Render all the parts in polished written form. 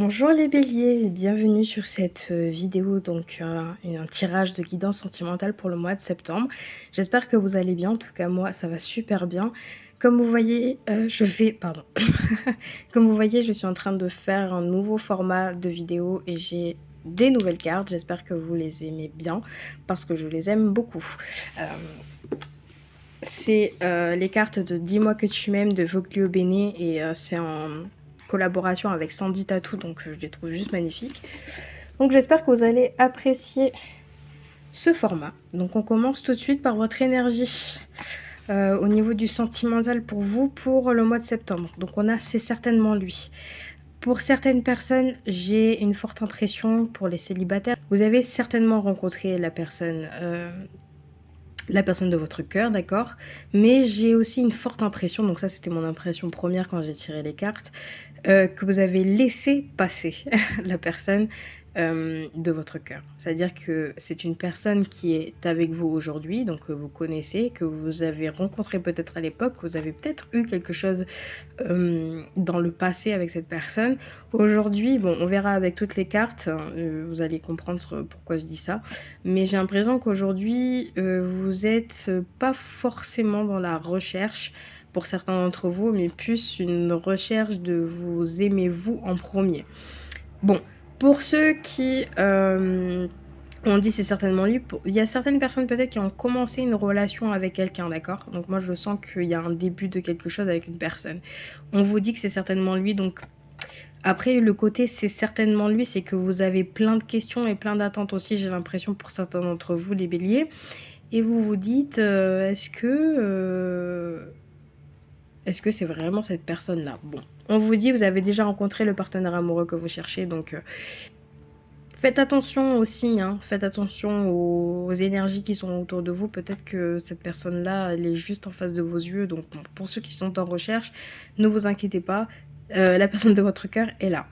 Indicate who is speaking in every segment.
Speaker 1: Bonjour les béliers et bienvenue sur cette vidéo, donc un tirage de guidance sentimentale pour le mois de septembre. J'espère que vous allez bien, en tout cas moi ça va super bien. Comme vous voyez, Comme vous voyez, je suis en train de faire un nouveau format de vidéo et j'ai des nouvelles cartes. J'espère que vous les aimez bien parce que je les aime beaucoup. Euh, c'est les cartes de Dis-moi que tu m'aimes de Voglio Bene et c'est en collaboration avec Sandy Tattoo, donc je les trouve juste magnifiques. Donc j'espère que vous allez apprécier ce format. Donc on commence tout de suite par votre énergie au niveau du sentimental pour vous pour le mois de septembre. Donc on a C'est certainement lui. Pour certaines personnes, j'ai une forte impression pour les célibataires. Vous avez certainement rencontré la personne de votre cœur, d'accord? Mais j'ai aussi une forte impression, donc ça c'était mon impression première quand j'ai tiré les cartes, que vous avez laissé passer la personne de votre cœur. C'est-à-dire que c'est une personne qui est avec vous aujourd'hui, donc que vous connaissez, que vous avez rencontré peut-être à l'époque, que vous avez peut-être eu quelque chose dans le passé avec cette personne. Aujourd'hui, bon, on verra avec toutes les cartes, vous allez comprendre pourquoi je dis ça, mais j'ai l'impression qu'aujourd'hui, vous êtes pas forcément dans la recherche pour certains d'entre vous, mais plus une recherche de vous aimer vous en premier. Bon, pour ceux qui ont dit c'est certainement lui, il y a certaines personnes peut-être qui ont commencé une relation avec quelqu'un, d'accord? Donc moi je sens qu'il y a un début de quelque chose avec une personne. On vous dit que c'est certainement lui, donc après le côté c'est certainement lui, c'est que vous avez plein de questions et plein d'attentes aussi, j'ai l'impression pour certains d'entre vous les béliers. Et vous vous dites, est-ce que c'est vraiment cette personne-là? Bon, on vous dit, vous avez déjà rencontré le partenaire amoureux que vous cherchez, donc faites attention aux signes, hein. Faites attention aux énergies qui sont autour de vous. Peut-être que cette personne-là, elle est juste en face de vos yeux. Donc bon, pour ceux qui sont en recherche, ne vous inquiétez pas, la personne de votre cœur est là.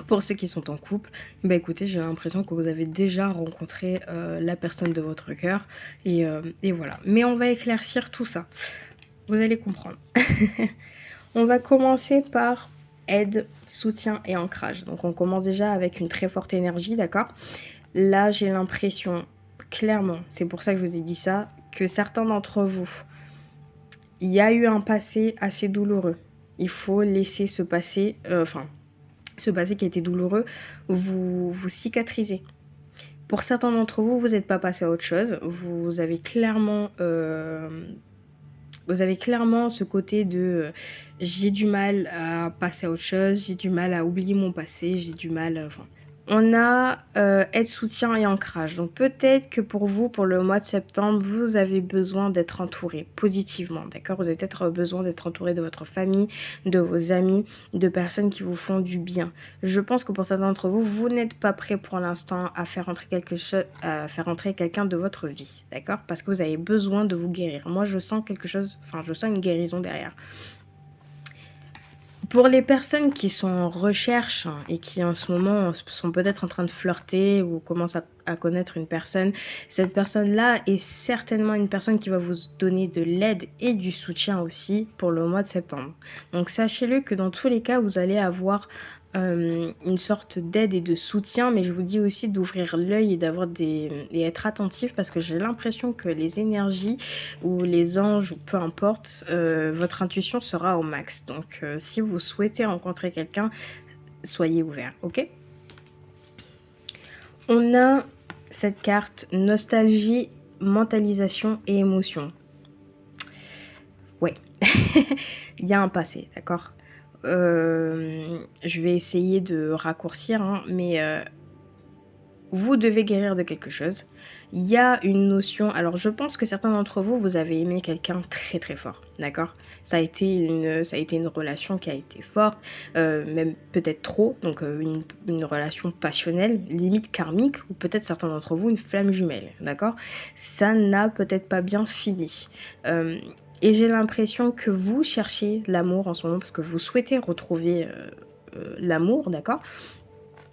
Speaker 1: Pour ceux qui sont en couple, bah écoutez, j'ai l'impression que vous avez déjà rencontré la personne de votre cœur. Et voilà. Mais on va éclaircir tout ça. Vous allez comprendre. On va commencer par aide, soutien et ancrage. Donc on commence déjà avec une très forte énergie, d'accord? Là, j'ai l'impression, clairement, c'est pour ça que je vous ai dit ça, que certains d'entre vous, il y a eu un passé assez douloureux. Il faut laisser ce passé, ce passé qui a été douloureux, vous cicatriser. Pour certains d'entre vous, vous n'êtes pas passé à autre chose. Vous avez clairement ce côté de j'ai du mal à passer à autre chose, j'ai du mal à oublier mon passé, j'ai du mal. On a aide, soutien et ancrage. Donc peut-être que pour vous, pour le mois de septembre, vous avez besoin d'être entouré positivement, d'accord? Vous avez peut-être besoin d'être entouré de votre famille, de vos amis, de personnes qui vous font du bien. Je pense que pour certains d'entre vous, vous n'êtes pas prêt pour l'instant à faire entrer à faire entrer quelqu'un de votre vie, d'accord? Parce que vous avez besoin de vous guérir. Moi, je sens je sens une guérison derrière. Pour les personnes qui sont en recherche et qui en ce moment sont peut-être en train de flirter ou commencent à connaître une personne, cette personne-là est certainement une personne qui va vous donner de l'aide et du soutien aussi pour le mois de septembre. Donc sachez-le que dans tous les cas, vous allez avoir une sorte d'aide et de soutien, mais je vous dis aussi d'ouvrir l'œil et être attentif parce que j'ai l'impression que les énergies ou les anges ou peu importe, votre intuition sera au max. Donc si vous souhaitez rencontrer quelqu'un, soyez ouvert, ok? On a cette carte nostalgie, mentalisation et émotion. Ouais, il y a un passé, d'accord? Je vais essayer de raccourcir, hein, mais vous devez guérir de quelque chose. Il y a une notion... Alors, je pense que certains d'entre vous, vous avez aimé quelqu'un très très fort, d'accord? Ça a été une relation qui a été forte, même peut-être trop, donc une relation passionnelle, limite karmique, ou peut-être certains d'entre vous, une flamme jumelle, d'accord? Ça n'a peut-être pas bien fini. Et j'ai l'impression que vous cherchez l'amour en ce moment, parce que vous souhaitez retrouver l'amour, d'accord?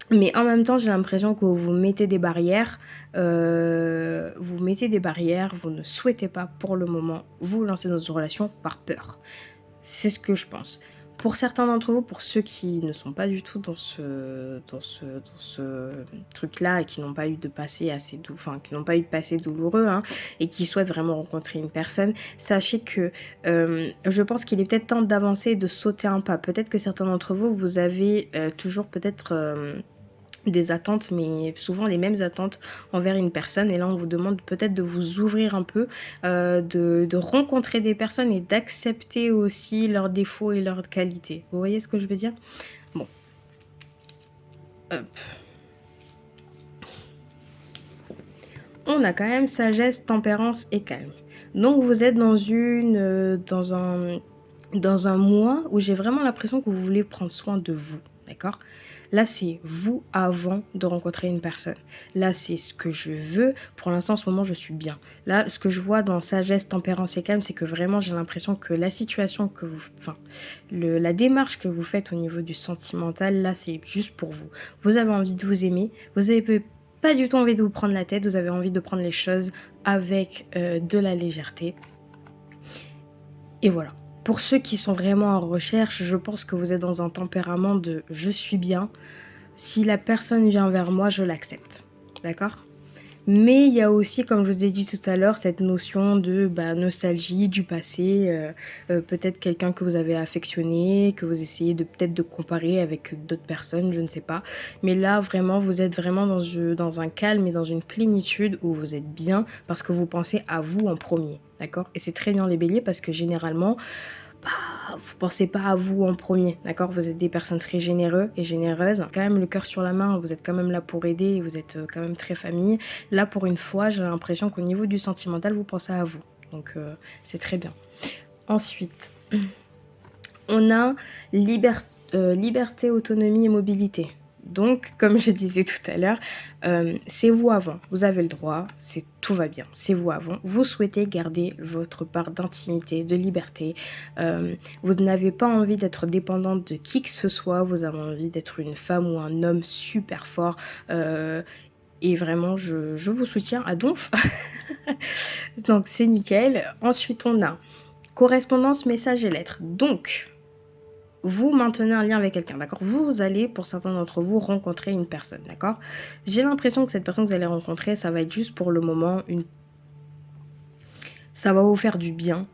Speaker 1: Mais en même temps, j'ai l'impression que vous mettez des barrières, vous ne souhaitez pas pour le moment vous lancer dans une relation par peur. C'est ce que je pense. Pour certains d'entre vous, pour ceux qui ne sont pas du tout dans ce truc-là et qui n'ont pas eu de passé assez enfin, qui n'ont pas eu de passé douloureux, hein, et qui souhaitent vraiment rencontrer une personne, sachez que je pense qu'il est peut-être temps d'avancer et de sauter un pas. Peut-être que certains d'entre vous, vous avez toujours peut-être des attentes, mais souvent les mêmes attentes envers une personne. Et là, on vous demande peut-être de vous ouvrir un peu, de rencontrer des personnes et d'accepter aussi leurs défauts et leurs qualités. Vous voyez ce que je veux dire? Bon, hop. On a quand même sagesse, tempérance et calme. Donc vous êtes dans un mois où j'ai vraiment l'impression que vous voulez prendre soin de vous, d'accord? Là, c'est vous avant de rencontrer une personne. Là, c'est ce que je veux. Pour l'instant, en ce moment, je suis bien. Là, ce que je vois dans sagesse, tempérance et calme, c'est que vraiment, j'ai l'impression que la situation que vous... Enfin, la démarche que vous faites au niveau du sentimental, là, c'est juste pour vous. Vous avez envie de vous aimer. Vous avez pas du tout envie de vous prendre la tête. Vous avez envie de prendre les choses avec de la légèreté. Et voilà. Pour ceux qui sont vraiment en recherche, je pense que vous êtes dans un tempérament de je suis bien. Si la personne vient vers moi, je l'accepte. D'accord? Mais il y a aussi, comme je vous ai dit tout à l'heure, cette notion de nostalgie du passé. Peut-être quelqu'un que vous avez affectionné, que vous essayez de peut-être de comparer avec d'autres personnes, je ne sais pas. Mais là, vraiment, vous êtes vraiment dans un calme et dans une plénitude où vous êtes bien parce que vous pensez à vous en premier. D'accord? Et c'est très bien les béliers parce que généralement, vous pensez pas à vous en premier, d'accord? Vous êtes des personnes très généreux et généreuses. Quand même le cœur sur la main, vous êtes quand même là pour aider et vous êtes quand même très famille. Là, pour une fois, j'ai l'impression qu'au niveau du sentimental, vous pensez à vous. Donc, c'est très bien. Ensuite, on a liberté, autonomie et mobilité. Donc, comme je disais tout à l'heure, c'est vous avant. Vous avez le droit, tout va bien. C'est vous avant. Vous souhaitez garder votre part d'intimité, de liberté. Vous n'avez pas envie d'être dépendante de qui que ce soit. Vous avez envie d'être une femme ou un homme super fort. Et vraiment, je vous soutiens à donf. Donc, c'est nickel. Ensuite, on a correspondance, messages et lettres. Donc, vous maintenez un lien avec quelqu'un, d'accord? Vous allez, pour certains d'entre vous, rencontrer une personne, d'accord? J'ai l'impression que cette personne que vous allez rencontrer, ça va être juste pour le moment, ça va vous faire du bien.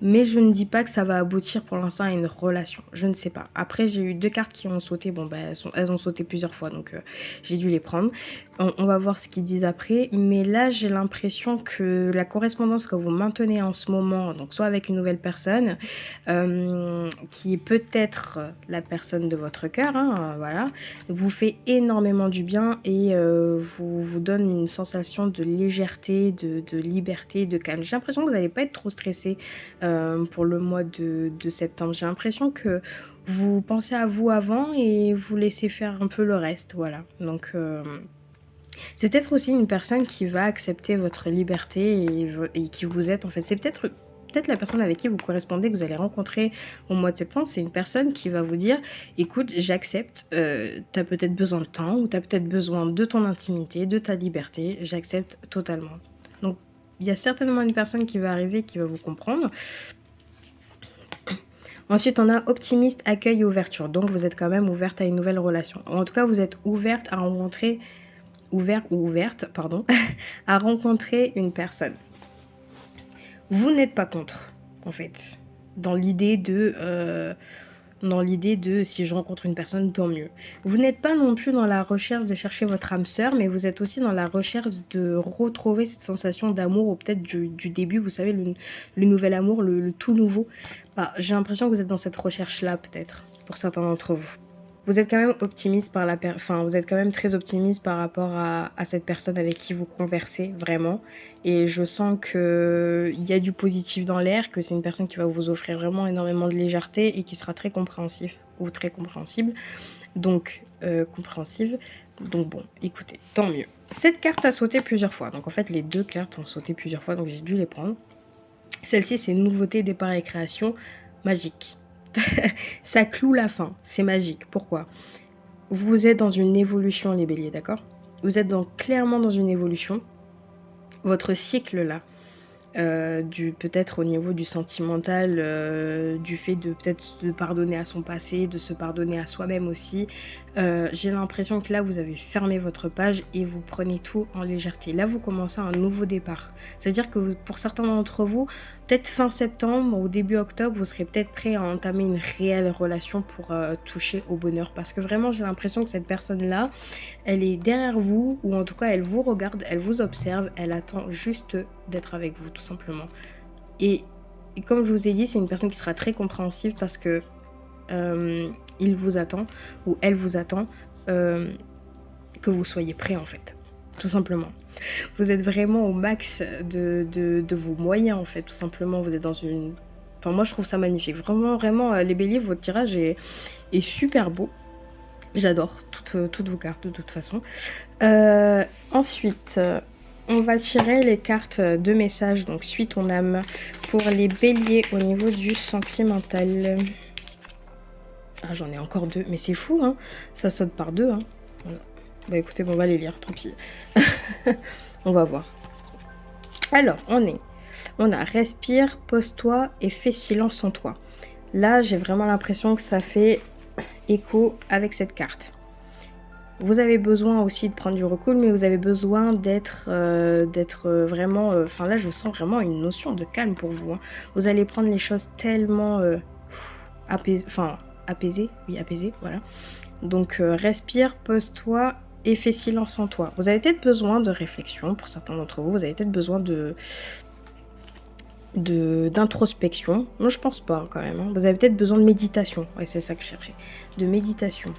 Speaker 1: Mais je ne dis pas que ça va aboutir pour l'instant à une relation. Je ne sais pas. Après, j'ai eu 2 cartes qui ont sauté. Bon, elles ont sauté plusieurs fois, donc j'ai dû les prendre. On va voir ce qu'ils disent après. Mais là, j'ai l'impression que la correspondance que vous maintenez en ce moment, donc soit avec une nouvelle personne, qui est peut-être la personne de votre cœur, hein, voilà, vous fait énormément du bien et vous donne une sensation de légèreté, de liberté, de calme. J'ai l'impression que vous n'allez pas être trop stressé pour le mois de septembre. J'ai l'impression que vous pensez à vous avant et vous laissez faire un peu le reste, voilà. Donc, c'est peut-être aussi une personne qui va accepter votre liberté et qui vous êtes, en fait. C'est peut-être la personne avec qui vous correspondez, que vous allez rencontrer au mois de septembre. C'est une personne qui va vous dire, écoute, j'accepte, t'as peut-être besoin de temps ou t'as peut-être besoin de ton intimité, de ta liberté, j'accepte totalement. Donc, il y a certainement une personne qui va arriver, qui va vous comprendre. Ensuite, on a optimiste, accueil et ouverture. Donc, vous êtes quand même ouverte à une nouvelle relation. En tout cas, vous êtes ouverte à rencontrer, à rencontrer une personne. Vous n'êtes pas contre, en fait, dans l'idée de si je rencontre une personne, tant mieux. Vous n'êtes pas non plus dans la recherche de chercher votre âme sœur, mais vous êtes aussi dans la recherche de retrouver cette sensation d'amour, ou peut-être du début, vous savez, le nouvel amour, le tout nouveau. J'ai l'impression que vous êtes dans cette recherche-là, peut-être, pour certains d'entre vous. Vous êtes quand même optimiste vous êtes quand même très optimiste par rapport à cette personne avec qui vous conversez, vraiment. Et je sens qu'il y a du positif dans l'air, que c'est une personne qui va vous offrir vraiment énormément de légèreté et qui sera très compréhensif ou très compréhensible. Donc, compréhensive. Donc bon, écoutez, tant mieux. Cette carte a sauté plusieurs fois. Donc en fait, les 2 cartes ont sauté plusieurs fois, donc j'ai dû les prendre. Celle-ci, c'est nouveauté, départ et création. Magique. Ça cloue la fin, c'est magique. Pourquoi? Vous êtes dans une évolution, les béliers, d'accord? Vous êtes clairement dans une évolution. Votre cycle, là, peut-être au niveau du sentimental, du fait de peut-être se pardonner à son passé, de se pardonner à soi-même aussi. J'ai l'impression que là, vous avez fermé votre page et vous prenez tout en légèreté. Là, vous commencez un nouveau départ. C'est-à-dire que pour certains d'entre vous, peut-être fin septembre ou début octobre, vous serez peut-être prêt à entamer une réelle relation pour toucher au bonheur. Parce que vraiment, j'ai l'impression que cette personne-là, elle est derrière vous, ou en tout cas, elle vous regarde, elle vous observe, elle attend juste d'être avec vous, tout simplement. Et, et comme je vous ai dit, c'est une personne qui sera très compréhensive parce que il vous attend, ou elle vous attend, que vous soyez prêt en fait, tout simplement. Vous êtes vraiment au max de vos moyens en fait, tout simplement. Vous êtes dans une... Enfin, moi je trouve ça magnifique. Vraiment, vraiment, les béliers, votre tirage est super beau. J'adore toutes vos cartes de toute façon. Ensuite, on va tirer les cartes de message, donc suis ton âme, pour les béliers au niveau du sentimental. Ah, j'en ai encore 2, mais c'est fou, hein. Ça saute par 2, hein. Voilà. Bah écoutez, bon, on va les lire, tant pis. On va voir. Alors, on a respire, pose-toi et fais silence en toi. Là, j'ai vraiment l'impression que ça fait écho avec cette carte. Vous avez besoin aussi de prendre du recul, mais vous avez besoin d'être vraiment... Enfin là, je sens vraiment une notion de calme pour vous, hein. Vous allez prendre les choses tellement apaisées, voilà. Donc respire, pose-toi et fais silence en toi. Vous avez peut-être besoin de réflexion pour certains d'entre vous. Vous avez peut-être besoin d'introspection. Moi, je pense pas quand même, hein. Vous avez peut-être besoin de méditation. Ouais, c'est ça que je cherchais. De méditation.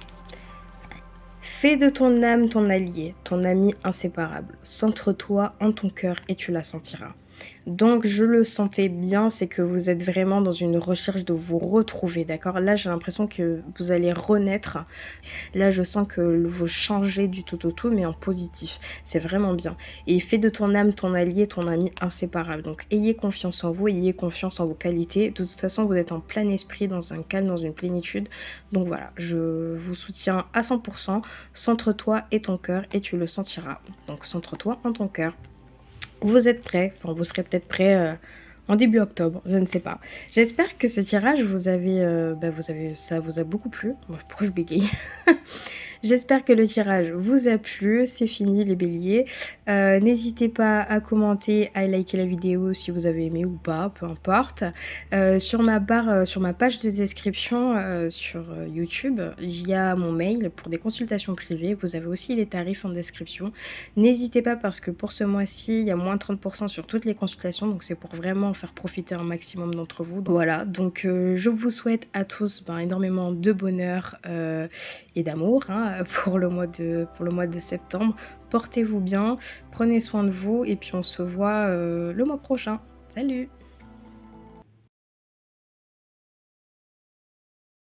Speaker 1: Fais de ton âme ton allié, ton ami inséparable. Centre-toi en ton cœur et tu la sentiras. Donc je le sentais bien, c'est que vous êtes vraiment dans une recherche de vous retrouver, d'accord? Là, j'ai l'impression que vous allez renaître. Là, je sens que vous changez du tout au tout, mais en positif. C'est vraiment bien. Et fais de ton âme ton allié, ton ami inséparable. Donc ayez confiance en vous, ayez confiance en vos qualités. De toute façon, vous êtes en plein esprit, dans un calme, dans une plénitude. Donc voilà, je vous soutiens à 100%. Centre-toi et ton cœur et tu le sentiras. Donc centre-toi en ton cœur. Vous êtes prêts, enfin vous serez peut-être prêts en début octobre, je ne sais pas. J'espère que ce tirage ça vous a beaucoup plu. Pourquoi je bégaye? J'espère que le tirage vous a plu. C'est fini les béliers. N'hésitez pas à commenter, à liker la vidéo si vous avez aimé ou pas, peu importe. Sur ma page de description sur YouTube, il y a mon mail pour des consultations privées. Vous avez aussi les tarifs en description. N'hésitez pas parce que pour ce mois-ci, il y a moins 30% sur toutes les consultations. Donc c'est pour vraiment faire profiter un maximum d'entre vous. Donc, voilà, donc je vous souhaite à tous énormément de bonheur et d'amour, hein, pour le mois de septembre. Portez-vous bien, prenez soin de vous et puis on se voit le mois prochain. Salut!